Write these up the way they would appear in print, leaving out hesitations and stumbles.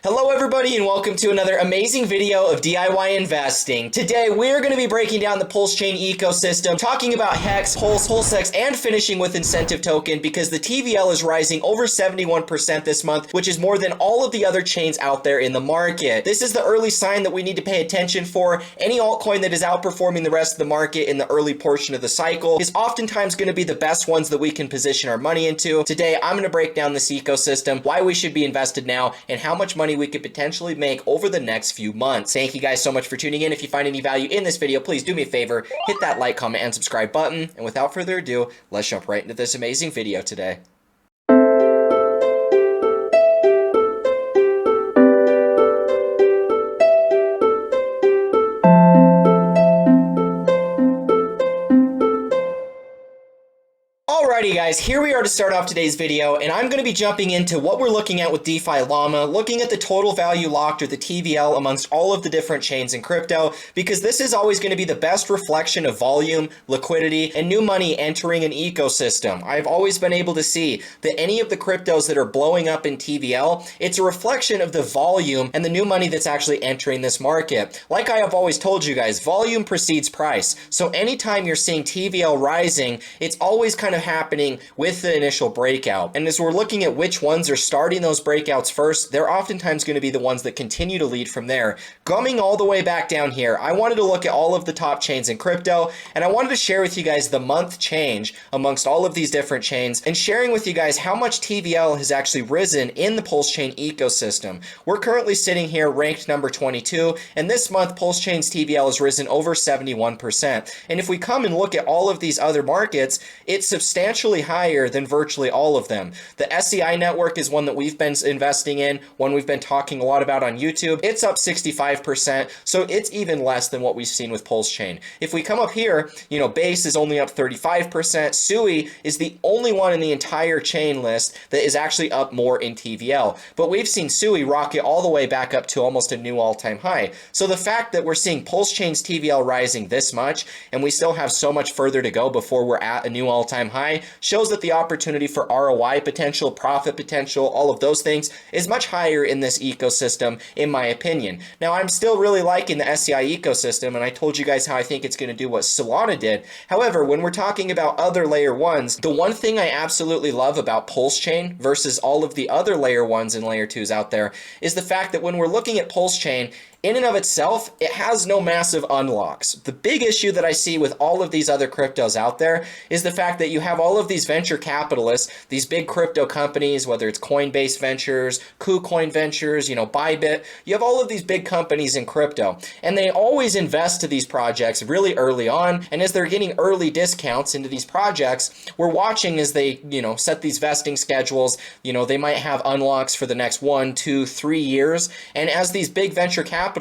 Hello everybody and welcome to another amazing video of DIY investing. Today we're going to be breaking down the PulseChain ecosystem, talking about Hex, Pulse, PulseX, and finishing with incentive token because the TVL is rising over 71% this month, which is more than all of the other chains out there in the market. This is the early sign that we need to pay attention for. Any altcoin that is outperforming the rest of the market in the early portion of the cycle is oftentimes going to be the best ones that we can position our money into. Today I'm going to break down this ecosystem, why we should be invested now, and how much money we could potentially make over the next few months. Thank you guys so much for tuning in. If you find any value in this video, please do me a favor, hit that like, comment, and subscribe button. And without further ado, let's jump right into this amazing video today. Alrighty guys, here we are to start off today's video, and I'm going to be jumping into what we're looking at with DeFi Llama, looking at the total value locked, or the TVL, amongst all of the different chains in crypto, because this is always going to be the best reflection of volume, liquidity, and new money entering an ecosystem. I've always been able to see that any of the cryptos that are blowing up in TVL, it's a reflection of the volume and the new money that's actually entering this market. Like I have always told you guys, volume precedes price. So anytime you're seeing TVL rising, it's always kind of happening with the initial breakout. And as we're looking at which ones are starting those breakouts first, they're oftentimes going to be the ones that continue to lead from there. Coming all the way back down here, I wanted to look at all of the top chains in crypto, and I wanted to share with you guys the month change amongst all of these different chains, and sharing with you guys how much TVL has actually risen in the PulseChain ecosystem. We're currently sitting here ranked number 22, and this month PulseChain's TVL has risen over 71%. And if we come and look at all of these other markets, it's substantially higher than virtually all of them. The SEI network is one that we've been investing in, one we've been talking a lot about on YouTube. It's up 65%, so it's even less than what we've seen with PulseChain. If we come up here, Base is only up 35%. Sui is the only one in the entire chain list that is actually up more in TVL. But we've seen Sui rocket all the way back up to almost a new all-time high. So the fact that we're seeing PulseChain's TVL rising this much, and we still have so much further to go before we're at a new all-time high, shows that the opportunity for ROI potential, profit potential, all of those things is much higher in this ecosystem, in my opinion. Now, I'm still really liking the SEI ecosystem, and I told you guys how I think it's going to do what Solana did. However, when we're talking about other layer ones, the one thing I absolutely love about PulseChain versus all of the other layer ones and layer twos out there is the fact that when we're looking at PulseChain, in and of itself, it has no massive unlocks. The big issue that I see with all of these other cryptos out there is the fact that you have all of these venture capitalists, these big crypto companies, whether it's Coinbase Ventures, KuCoin Ventures, Bybit, you have all of these big companies in crypto, and they always invest to these projects really early on, and as they're getting early discounts into these projects, we're watching as they, set these vesting schedules. They might have unlocks for the next 1, 2, 3 years, and as these big venture capitalists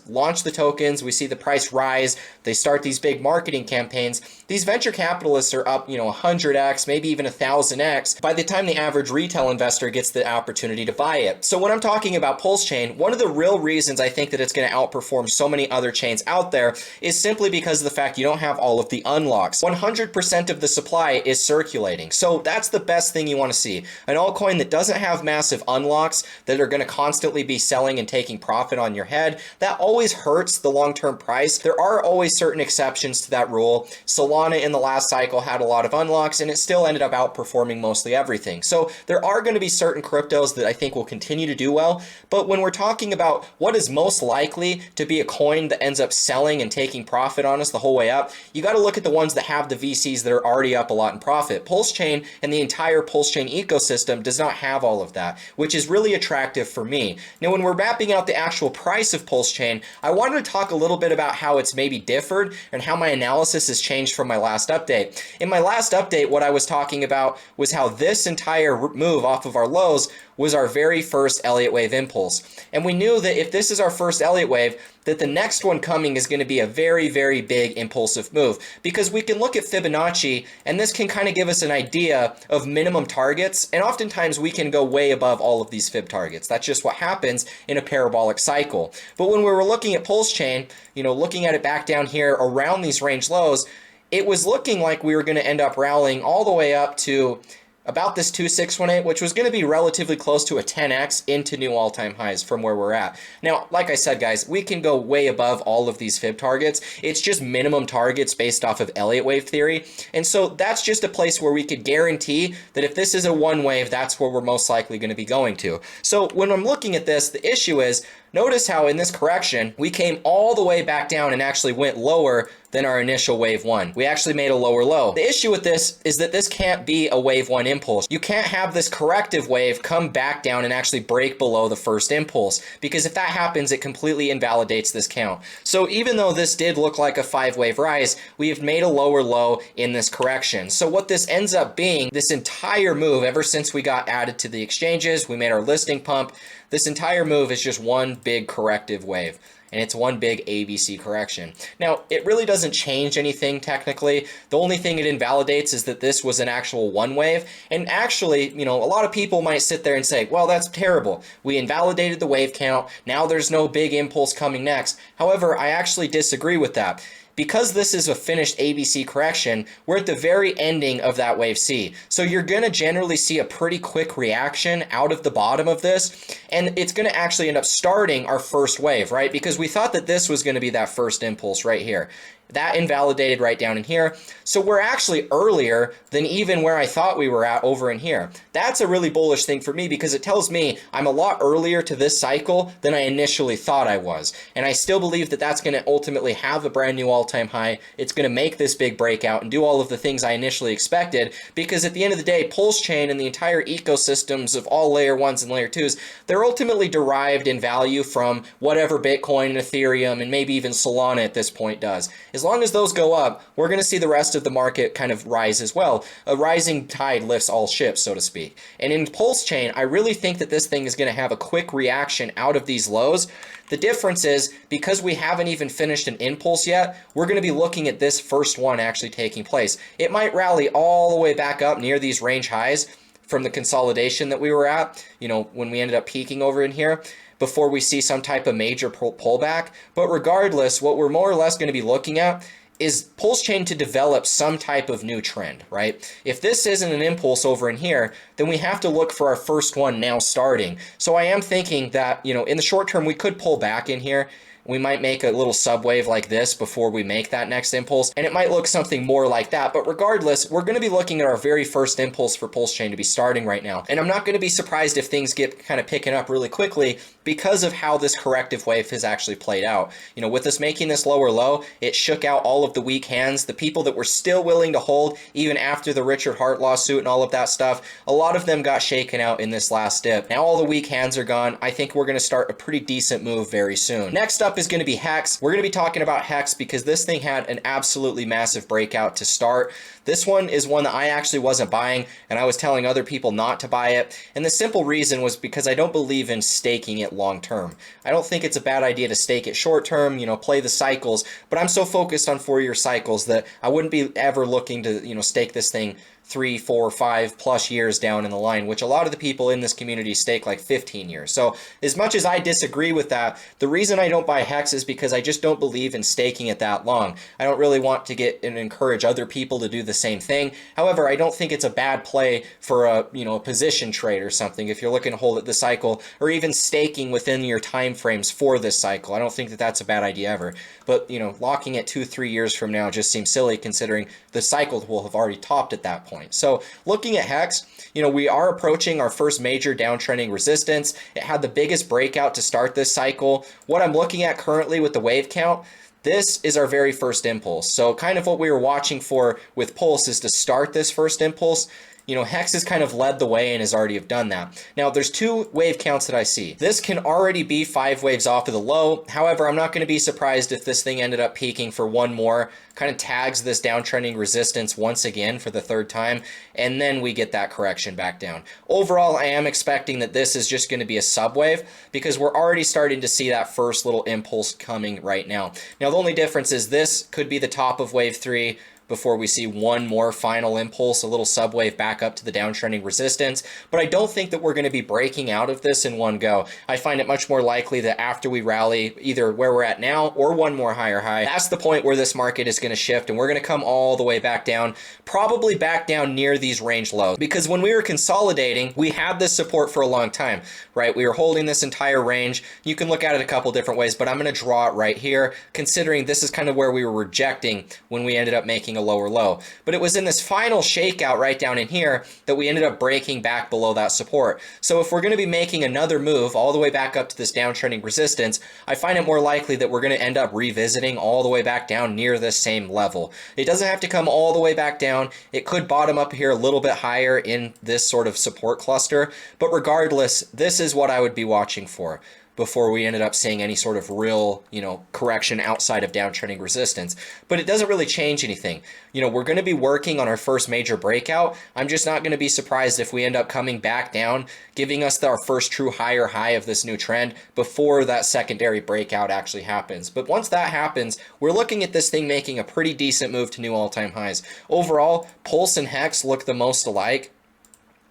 launch the tokens, we see the price rise, they start these big marketing campaigns, these venture capitalists are up 100x, maybe even 1000x by the time the average retail investor gets the opportunity to buy it. So when I'm talking about PulseChain, one of the real reasons I think that it's going to outperform so many other chains out there is simply because of the fact you don't have all of the unlocks. 100% of the supply is circulating, so that's the best thing you want to see. An altcoin that doesn't have massive unlocks that are going to constantly be selling and taking profit on your head, that always hurts the long-term price. There are always certain exceptions to that rule. Solana in the last cycle had a lot of unlocks, and it still ended up outperforming mostly everything. So there are going to be certain cryptos that I think will continue to do well, but when we're talking about what is most likely to be a coin that ends up selling and taking profit on us the whole way up, you got to look at the ones that have the VCs that are already up a lot in profit. PulseChain and the entire PulseChain ecosystem does not have all of that, which is really attractive for me. Now, when we're mapping out the actual price of PulseChain, I wanted to talk a little bit about how it's maybe differed and how my analysis has changed from my last update. In my last update, what I was talking about was how this entire move off of our lows was our very first Elliott wave impulse. And we knew that if this is our first Elliott wave, that the next one coming is going to be a very, very big impulsive move, because we can look at Fibonacci, and this can kind of give us an idea of minimum targets, and oftentimes we can go way above all of these fib targets. That's just what happens in a parabolic cycle. But when we were looking at PulseChain, looking at it back down here around these range lows, it was looking like we were going to end up rallying all the way up to about this 2618, which was going to be relatively close to a 10x into new all-time highs from where we're at. Now, like I said, guys, we can go way above all of these fib targets. It's just minimum targets based off of Elliott wave theory. And so that's just a place where we could guarantee that if this is a one wave, that's where we're most likely going to be going to. So when I'm looking at this, the issue is, notice how in this correction, we came all the way back down and actually went lower than our initial wave one. We actually made a lower low. The issue with this is that this can't be a wave one impulse. You can't have this corrective wave come back down and actually break below the first impulse, because if that happens, it completely invalidates this count. So even though this did look like a 5-wave rise, we have made a lower low in this correction. So what this ends up being, this entire move, ever since we got added to the exchanges, we made our listing pump, this entire move is just one big corrective wave. And it's one big ABC correction. Now, it really doesn't change anything technically. The only thing it invalidates is that this was an actual one wave. And actually, you know, a lot of people might sit there and say, well, that's terrible. We invalidated the wave count. Now there's no big impulse coming next. However, I actually disagree with that. Because this is a finished ABC correction, we're at the very ending of that wave C. So you're going to generally see a pretty quick reaction out of the bottom of this, and it's going to actually end up starting our first wave, right? Because we thought that this was going to be that first impulse right here. That invalidated right down in here. So we're actually earlier than even where I thought we were at over in here. That's a really bullish thing for me, because it tells me I'm a lot earlier to this cycle than I initially thought I was. And I still believe that that's going to ultimately have a brand new all-time high. It's going to make this big breakout and do all of the things I initially expected, because at the end of the day, PulseChain and the entire ecosystems of all layer 1s and layer 2s, they're ultimately derived in value from whatever Bitcoin and Ethereum and maybe even Solana at this point does. As long as those go up, we're going to see the rest of the market kind of rise as well. A rising tide lifts all ships, so to speak. And in PulseChain, I really think that this thing is going to have a quick reaction out of these lows. The difference is, because we haven't even finished an impulse yet, we're going to be looking at this first one actually taking place. It might rally all the way back up near these range highs from the consolidation that we were at, you know, when we ended up peaking over in here, before we see some type of major pullback. But regardless, what we're more or less going to be looking at is PulseChain to develop some type of new trend, right? If this isn't an impulse over in here, then we have to look for our first one now starting. So I am thinking that, you know, in the short term, we could pull back in here. We might make a little subwave like this before we make that next impulse, and it might look something more like that. But regardless, we're going to be looking at our very first impulse for PulseChain to be starting right now. And I'm not going to be surprised if things get kind of picking up really quickly because of how this corrective wave has actually played out. You know, with us making this lower low, it shook out all of the weak hands, the people that were still willing to hold even after the Richard Hart lawsuit and all of that stuff. A lot of them got shaken out in this last dip. Now all the weak hands are gone. I think we're going to start a pretty decent move very soon. Next up is going to be Hex. We're going to be talking about Hex because this thing had an absolutely massive breakout to start. This one is one that I actually wasn't buying, and I was telling other people not to buy it. And the simple reason was because I don't believe in staking it long term. I don't think it's a bad idea to stake it short term, you know, play the cycles, but I'm so focused on 4-year cycles that I wouldn't be ever looking to, you know, stake this thing 3, 4, 5+ years down in the line, which a lot of the people in this community stake like 15 years. So as much as I disagree with that, the reason I don't buy Hex is because I just don't believe in staking it that long. I don't really want to get and encourage other people to do the same thing. However, I don't think it's a bad play for a, you know, a position trade or something if you're looking to hold it the cycle, or even staking within your time frames for this cycle. I don't think that that's a bad idea ever. But, you know, locking it 2-3 years from now just seems silly considering the cycle will have already topped at that point. So looking at Hex, you know, we are approaching our first major downtrending resistance. It had the biggest breakout to start this cycle. What I'm looking at currently with the wave count, this is our very first impulse. So kind of what we were watching for with Pulse is to start this first impulse. You know, Hex has kind of led the way and has already have done that. Now, there's 2 wave counts that I see. This can already be 5 waves off of the low. However, I'm not going to be surprised if this thing ended up peaking for one more, kind of tags this downtrending resistance once again for the 3rd time, and then we get that correction back down. Overall, I am expecting that this is just going to be a subwave because we're already starting to see that first little impulse coming right now. Now, the only difference is this could be the top of wave 3, before we see one more final impulse, a little subwave back up to the downtrending resistance. But I don't think that we're going to be breaking out of this in one go. I find it much more likely that after we rally either where we're at now or one more higher high, that's the point where this market is going to shift and we're going to come all the way back down, probably back down near these range lows. Because when we were consolidating, we had this support for a long time, right? We were holding this entire range. You can look at it a couple different ways, but I'm going to draw it right here, considering this is kind of where we were rejecting when we ended up making a lower low. But it was in this final shakeout right down in here that we ended up breaking back below that support. So if we're going to be making another move all the way back up to this downtrending resistance, I find it more likely that we're going to end up revisiting all the way back down near this same level. It doesn't have to come all the way back down. It could bottom up here a little bit higher in this sort of support cluster, but regardless, this is what I would be watching for before we ended up seeing any sort of real, correction outside of downtrending resistance. But it doesn't really change anything. We're going to be working on our first major breakout. I'm just not going to be surprised if we end up coming back down, giving us our first true higher high of this new trend before that secondary breakout actually happens. But once that happens, we're looking at this thing making a pretty decent move to new all-time highs. Overall, Pulse and Hex look the most alike.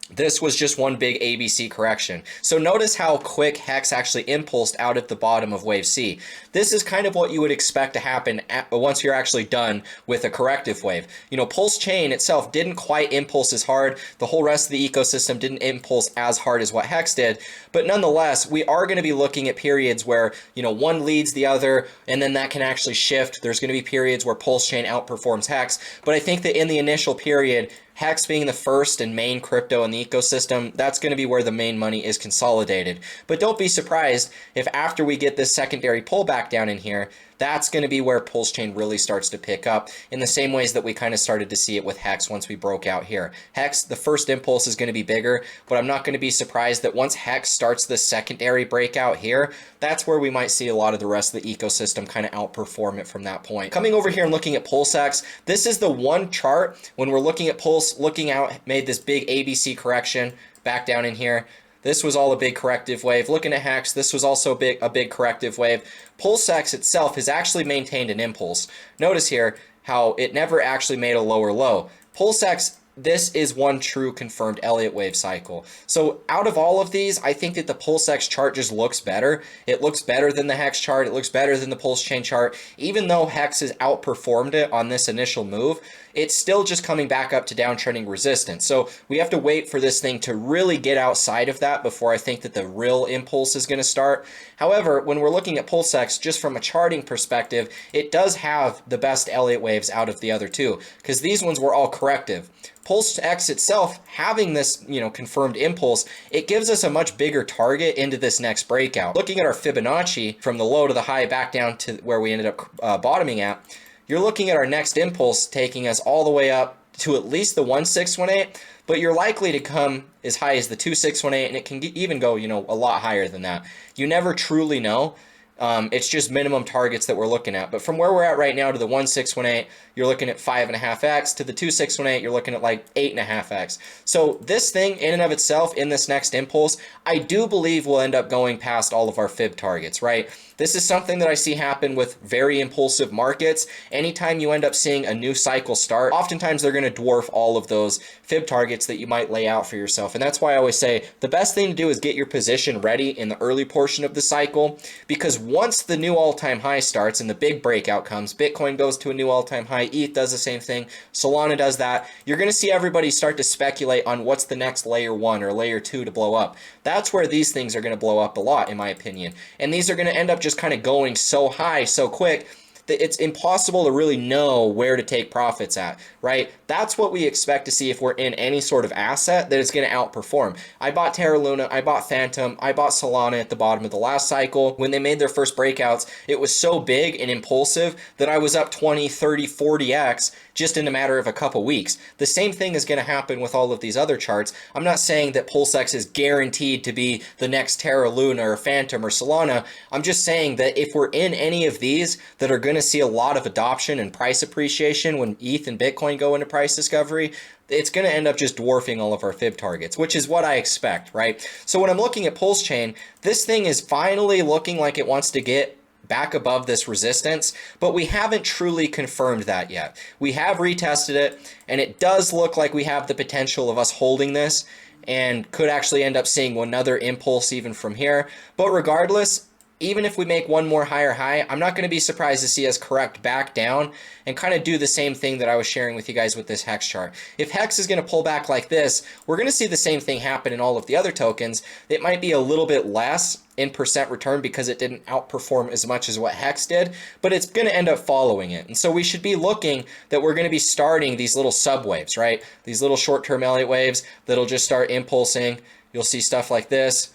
This was just one big ABC correction. So notice how quick Hex actually impulsed out at the bottom of wave C. This is kind of what you would expect to happen once you're actually done with a corrective wave. PulseChain itself didn't quite impulse as hard. The whole rest of the ecosystem didn't impulse as hard as what Hex did. But nonetheless, we are going to be looking at periods where, one leads the other, and then that can actually shift. There's going to be periods where PulseChain outperforms Hex. But I think that in the initial period, Hex being the first and main crypto in the ecosystem, that's going to be where the main money is consolidated. But don't be surprised if after we get this secondary pullback down in here, that's going to be where PulseChain really starts to pick up in the same ways that we kind of started to see it with Hex once we broke out here. Hex, the first impulse is going to be bigger, but I'm not going to be surprised that once Hex starts the secondary breakout here, that's where we might see a lot of the rest of the ecosystem kind of outperform it from that point. Coming over here and looking at PulseX, this is the one chart when we're looking at Pulse, looking out, made this big ABC correction back down in here. This was all a big corrective wave. Looking at Hex, this was also a big corrective wave. PulseX itself has actually maintained an impulse. Notice here how it never actually made a lower low. PulseX, this is one true confirmed Elliott wave cycle. So out of all of these, I think that the PulseX chart just looks better. It looks better than the Hex chart. It looks better than the PulseChain chart. Even though Hex has outperformed it on this initial move, it's still just coming back up to downtrending resistance. So we have to wait for this thing to really get outside of that before I think that the real impulse is going to start. However, when we're looking at PulseX, just from a charting perspective, it does have the best Elliott waves out of the other two, because these ones were all corrective. PulseX itself, having this, confirmed impulse, it gives us a much bigger target into this next breakout. Looking at our Fibonacci from the low to the high back down to where we ended up bottoming at, you're looking at our next impulse taking us all the way up to at least the 1618, but you're likely to come as high as the 2618, and it can even go, a lot higher than that. You never truly know. It's just minimum targets that we're looking at. But from where we're at right now to the 1618, you're looking at 5.5x. To the 2618, you're looking at like 8.5x. So this thing in and of itself, in this next impulse, I do believe will end up going past all of our fib targets, right? This is something that I see happen with very impulsive markets. Anytime you end up seeing a new cycle start, oftentimes they're going to dwarf all of those fib targets that you might lay out for yourself. And that's why I always say the best thing to do is get your position ready in the early portion of the cycle, because once the new all-time high starts and the big breakout comes, Bitcoin goes to a new all-time high, ETH does the same thing, Solana does that, you're going to see everybody start to speculate on what's the next layer 1 or layer 2 to blow up. That's where these things are going to blow up a lot, in my opinion. And these are going to end up just kind of going so high so quick that it's impossible to really know where to take profits at, right? That's what we expect to see if we're in any sort of asset that is going to outperform. I bought Terra Luna, I bought Phantom, I bought Solana at the bottom of the last cycle. When they made their first breakouts, it was so big and impulsive that I was up 20, 30, 40x just in a matter of a couple weeks. The same thing is going to happen with all of these other charts. I'm not saying that PulseX is guaranteed to be the next Terra Luna or Phantom or Solana. I'm just saying that if we're in any of these that are going to see a lot of adoption and price appreciation when ETH and Bitcoin go into price discovery, it's going to end up just dwarfing all of our fib targets, which is what I expect, right? So when I'm looking at PulseChain, this thing is finally looking like it wants to get back above this resistance, but we haven't truly confirmed that yet. We have retested it, and it does look like we have the potential of us holding this and could actually end up seeing another impulse even from here. But regardless, even if we make one more higher high, I'm not going to be surprised to see us correct back down and kind of do the same thing that I was sharing with you guys with this Hex chart. If Hex is going to pull back like this, we're going to see the same thing happen in all of the other tokens. It might be a little bit less in percent return because it didn't outperform as much as what Hex did, but it's going to end up following it. And so we should be looking that we're going to be starting these little subwaves, right? These little short-term Elliott waves that'll just start impulsing. You'll see stuff like this.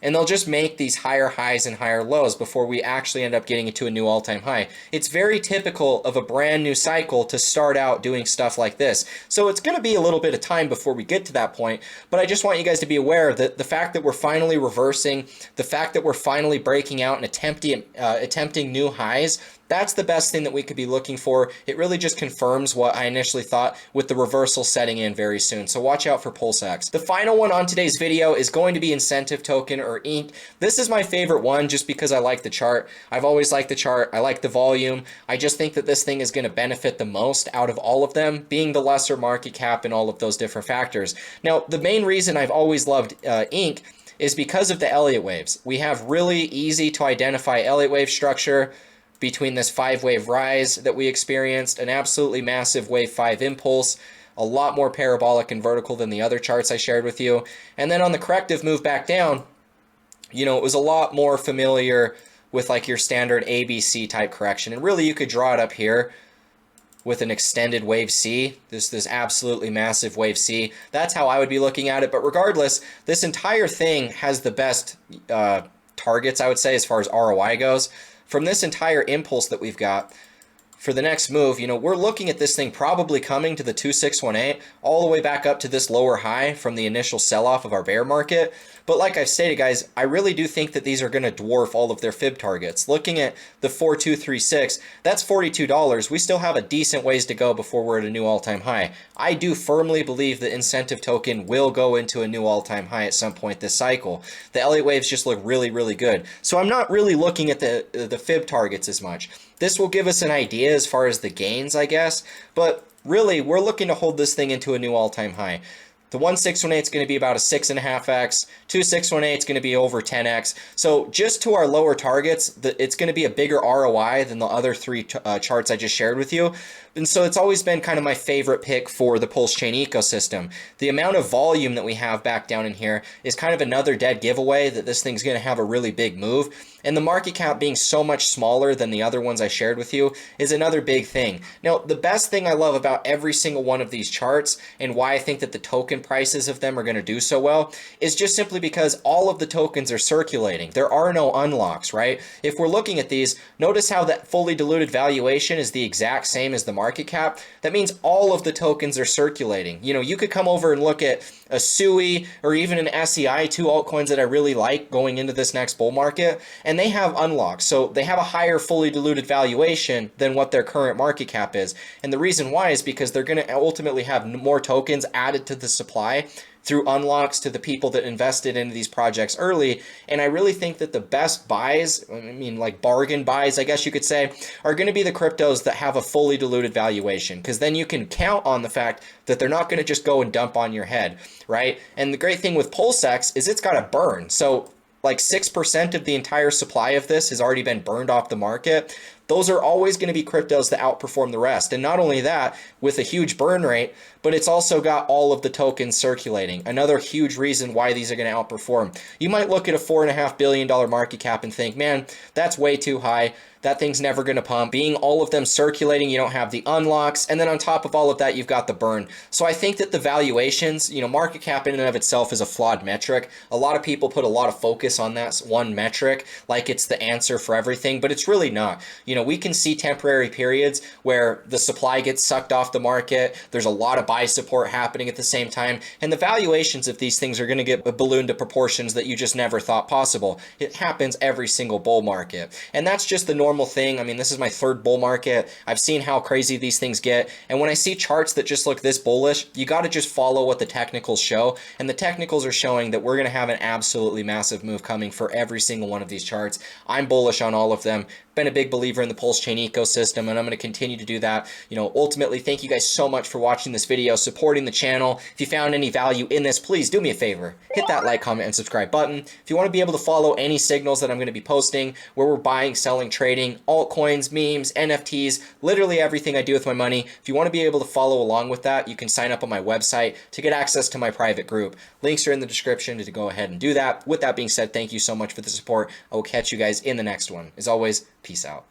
And they'll just make these higher highs and higher lows before we actually end up getting into a new all-time high. It's very typical of a brand new cycle to start out doing stuff like this. So it's going to be a little bit of time before we get to that point, but I just want you guys to be aware that the fact that we're finally reversing, the fact that we're finally breaking out and attempting new highs, that's the best thing that we could be looking for. It really just confirms what I initially thought with the reversal setting in very soon. So watch out for PulseX. The final one on today's video is going to be incentive token or INC. This is my favorite one just because I like the chart. I've always liked the chart. I like the volume. I just think that this thing is going to benefit the most out of all of them, being the lesser market cap and all of those different factors. Now, the main reason I've always loved INC is because of the Elliott waves. We have really easy to identify Elliott wave structure between this 5-wave rise that we experienced, an absolutely massive wave 5 impulse, a lot more parabolic and vertical than the other charts I shared with you. And then on the corrective move back down, you know, it was a lot more familiar with like your standard ABC type correction. And really you could draw it up here with an extended wave C, this absolutely massive wave C. That's how I would be looking at it. But regardless, this entire thing has the best targets, I would say, as far as ROI goes. From this entire impulse that we've got, for the next move, you know, we're looking at this thing probably coming to the 2618 all the way back up to this lower high from the initial sell-off of our bear market. But like I've stated, guys, I really do think that these are going to dwarf all of their fib targets. Looking at the 4236, that's $42. We still have a decent ways to go before we're at a new all-time high. I do firmly believe the incentive token will go into a new all-time high at some point this cycle. The Elliott waves just look really, really good. So I'm not really looking at the fib targets as much. This will give us an idea as far as the gains, I guess, but really we're looking to hold this thing into a new all-time high. The 1618 is going to be about a 6.5x. 2618 is going to be over 10x. So just to our lower targets, it's going to be a bigger ROI than the other three charts I just shared with you. And so it's always been kind of my favorite pick for the PulseChain ecosystem. The amount of volume that we have back down in here is kind of another dead giveaway that this thing's going to have a really big move. And the market cap being so much smaller than the other ones I shared with you is another big thing. Now, the best thing I love about every single one of these charts and why I think that the token prices of them are going to do so well is just simply because all of the tokens are circulating. There are no unlocks, right? If we're looking at these, notice how that fully diluted valuation is the exact same as the market cap. That means all of the tokens are circulating. You know, you could come over and look at a SUI or even an SEI, two altcoins that I really like going into this next bull market, and they have unlocks. So they have a higher fully diluted valuation than what their current market cap is. And the reason why is because they're going to ultimately have more tokens added to the supply through unlocks to the people that invested into these projects early. And I really think that the best buys, I mean like bargain buys, I guess you could say, are going to be the cryptos that have a fully diluted valuation, because then you can count on the fact that they're not going to just go and dump on your head, right? And the great thing with PulseX is it's got a burn. So like 6% of the entire supply of this has already been burned off the market. Those are always going to be cryptos that outperform the rest. And not only that, with a huge burn rate, but it's also got all of the tokens circulating. Another huge reason why these are going to outperform. You might look at a $4.5 billion market cap and think, man, that's way too high. That thing's never going to pump. Being all of them circulating, you don't have the unlocks. And then on top of all of that, you've got the burn. So I think that the valuations, you know, market cap in and of itself is a flawed metric. A lot of people put a lot of focus on that one metric, like it's the answer for everything, but it's really not. You know, we can see temporary periods where the supply gets sucked off the market. There's a lot of buy support happening at the same time. And the valuations of these things are going to get ballooned to proportions that you just never thought possible. It happens every single bull market. And that's just the normal thing. I mean, this is my third bull market. I've seen how crazy these things get. And when I see charts that just look this bullish, you got to just follow what the technicals show. And the technicals are showing that we're going to have an absolutely massive move coming for every single one of these charts. I'm bullish on all of them. been a big believer in the PulseChain ecosystem, and I'm going to continue to do that. You know, ultimately, thank you guys so much for watching this video, supporting the channel. If you found any value in this, please do me a favor. Hit that like, comment, and subscribe button. If you want to be able to follow any signals that I'm going to be posting, where we're buying, selling, trading, altcoins, memes, NFTs, literally everything I do with my money, if you want to be able to follow along with that, you can sign up on my website to get access to my private group. Links are in the description to go ahead and do that. With that being said, thank you so much for the support. I will catch you guys in the next one. As always, peace out.